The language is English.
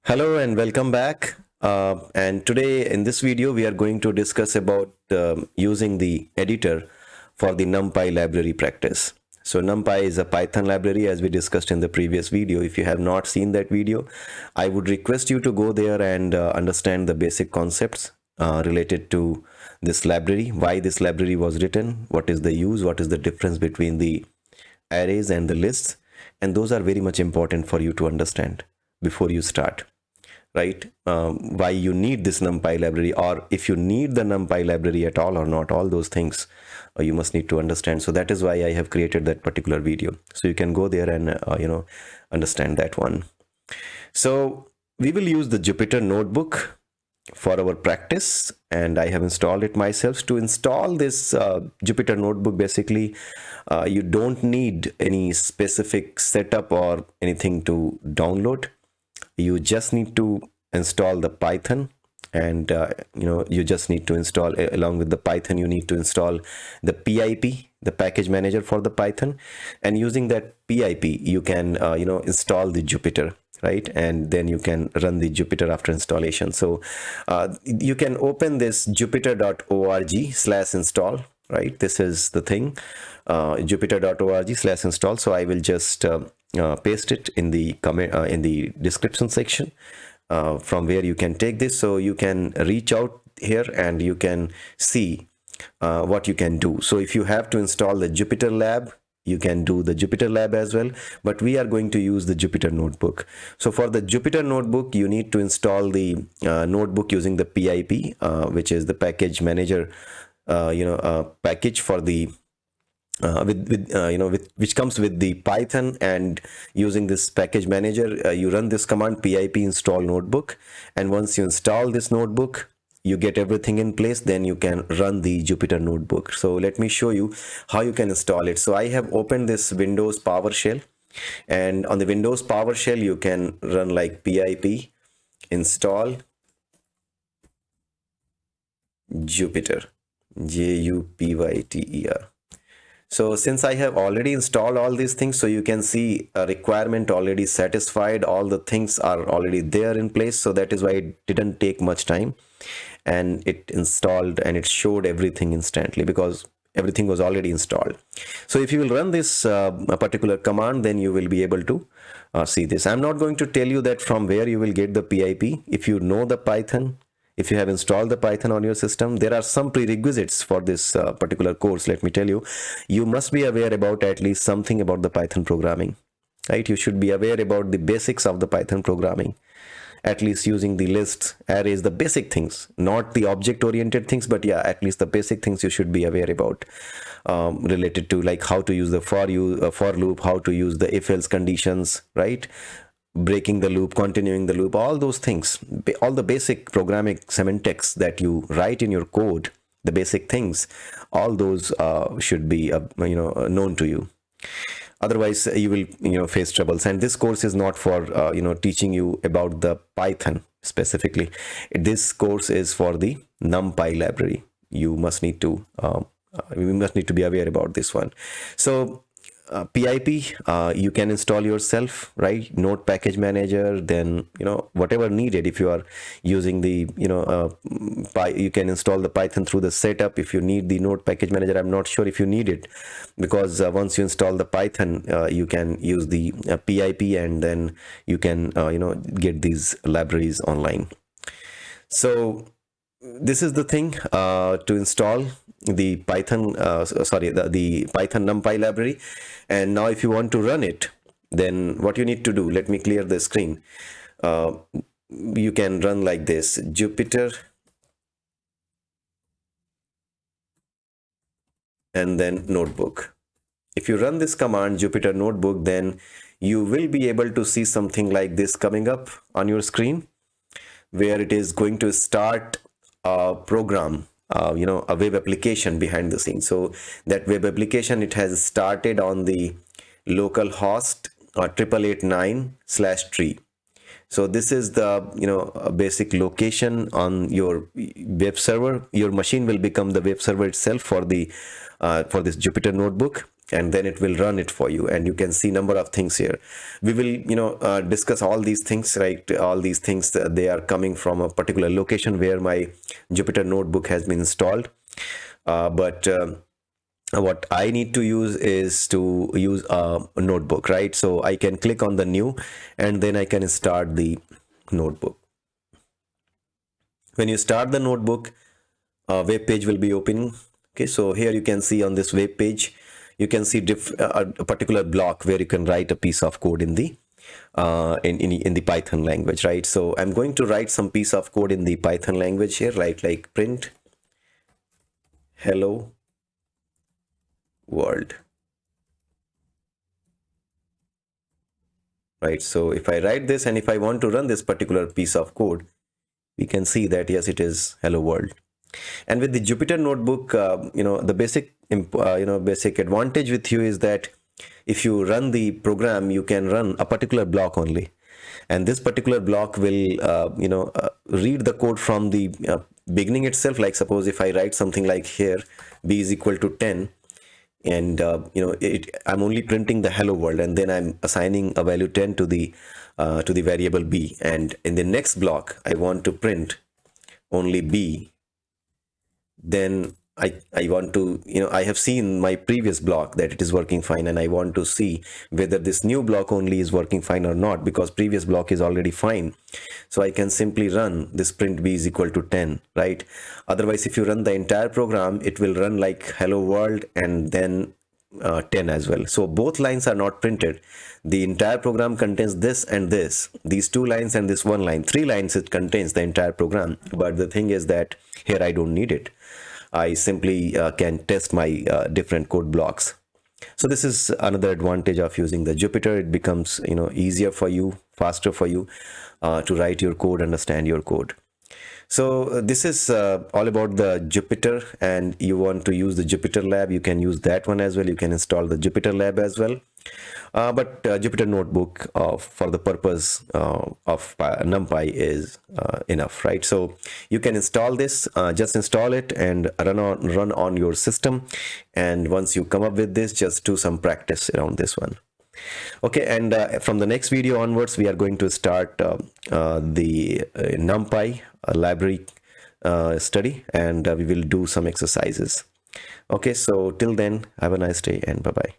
Hello and welcome back. And today in this video, we are going to discuss about using the editor for the Numpy library practice. So Numpy is a Python library as we discussed in the previous video. If you have not seen that video, I would request you to go there and understand the basic concepts related to this library, why this library was written, what is the use, what is the difference between the arrays and the lists. And those are very much important for you to understand before you start, right? Why you need this NumPy library, or if you need the NumPy library at all or not, all those things you must need to understand. So that is why I have created that particular video. So you can go there and understand that one. So we will use the Jupyter notebook for our practice, and I have installed it myself. To install this Jupyter notebook, basically you don't need any specific setup or anything to download. You just need to install the Python, and you just need to install, along with the Python, you need to install the PIP, the package manager for the Python. And using that PIP, you can install the Jupyter, right? And then you can run the Jupyter after installation. So you can open this jupyter.org/install, right? This is the thing, jupyter.org/install. So I will just paste it in the comment in the description section, from where you can take this. So you can reach out here and you can see what you can do. So if you have to install the Jupyter lab, you can do the Jupyter lab as well, but we are going to use the Jupyter notebook. So for the Jupyter notebook, you need to install the notebook using the PIP, which is the package manager package for the which comes with the Python. And using this package manager, you run this command pip install notebook, and once you install this notebook, you get everything in place. Then you can run the Jupyter notebook. So let me show you how you can install it. So I have opened this Windows PowerShell, and on the Windows PowerShell you can run like pip install Jupyter, Jupyter. So since I have already installed all these things, so you can see a requirement already satisfied, all the things are already there in place. So that is why it didn't take much time, and it installed and it showed everything instantly because everything was already installed. So if you will run this a particular command, then you will be able to see this. I'm not going to tell you that from where you will get the PIP. If you know the Python, if you have installed the Python on your system, there are some prerequisites for this particular course. Let me tell you, you must be aware about at least something about the Python programming, right? You should be aware about the basics of the Python programming, at least using the lists, arrays, the basic things, not the object oriented things, but yeah, at least the basic things you should be aware about, related to like how to use the for loop, how to use the if else conditions, right? Breaking the loop, continuing the loop, all those things, all the basic programming semantics that you write in your code, the basic things, all those should be known to you. Otherwise you will face troubles. And this course is not for teaching you about the Python specifically. This course is for the NumPy library. You must need to be aware about this one. So PIP, you can install yourself, right? Node package manager, then whatever needed. If you are using the you can install the Python through the setup. If you need the node package manager, I'm not sure if you need it, because once you install the Python, you can use the PIP, and then you can get these libraries online. So this is the thing to install the Python the Python NumPy library. And now if you want to run it, then what you need to do, let me clear the screen. You can run like this, Jupyter, and then notebook. If you run this command Jupyter notebook, then you will be able to see something like this coming up on your screen, where it is going to start a program, a web application behind the scenes. So that web application, it has started on the local host 8889/3. So this is the a basic location on your web server. Your machine will become the web server itself for the for this Jupyter notebook. and then it will run it for you, and you can see number of things here. We will discuss all these things, right? All these things, they are coming from a particular location where my Jupyter notebook has been installed. But what I need to use is to use a notebook, right? So I can click on the new, and then I can start the notebook. When you start the notebook, a web page will be opening. Okay, so here you can see on this web page, you can see a particular block where you can write a piece of code in the in the Python language, right? So I'm going to write some piece of code in the Python language here, right? Like print hello world, right? So if I write this, and if I want to run this particular piece of code, we can see that yes, it is hello world. And with the Jupyter notebook, the basic advantage with you is that if you run the program, you can run a particular block only, and this particular block will read the code from the beginning itself. Like suppose if I write something like here, b is equal to 10, and I'm only printing the hello world, and then I'm assigning a value 10 to the variable b, and in the next block I want to print only b. Then I want to, I have seen my previous block that it is working fine, and I want to see whether this new block only is working fine or not, because previous block is already fine. So I can simply run this print b is equal to 10, right? Otherwise, if you run the entire program, it will run like hello world and then 10 as well. So both lines are not printed. The entire program contains this and this, these two lines and this one line, three lines it contains the entire program. But the thing is that here I don't need it. I simply can test my different code blocks. So this is another advantage of using the Jupyter. It becomes easier for you, faster for you to write your code, understand your code. So this is all about the Jupyter, and you want to use the Jupyter Lab, you can use that one as well. You can install the Jupyter Lab as well. But Jupyter Notebook for the purpose of Numpy is enough, right? So you can install this, just install it and run on your system. And once you come up with this, just do some practice around this one. Okay, and from the next video onwards, we are going to start the Numpy library study, and we will do some exercises. Okay, so till then, have a nice day and bye-bye.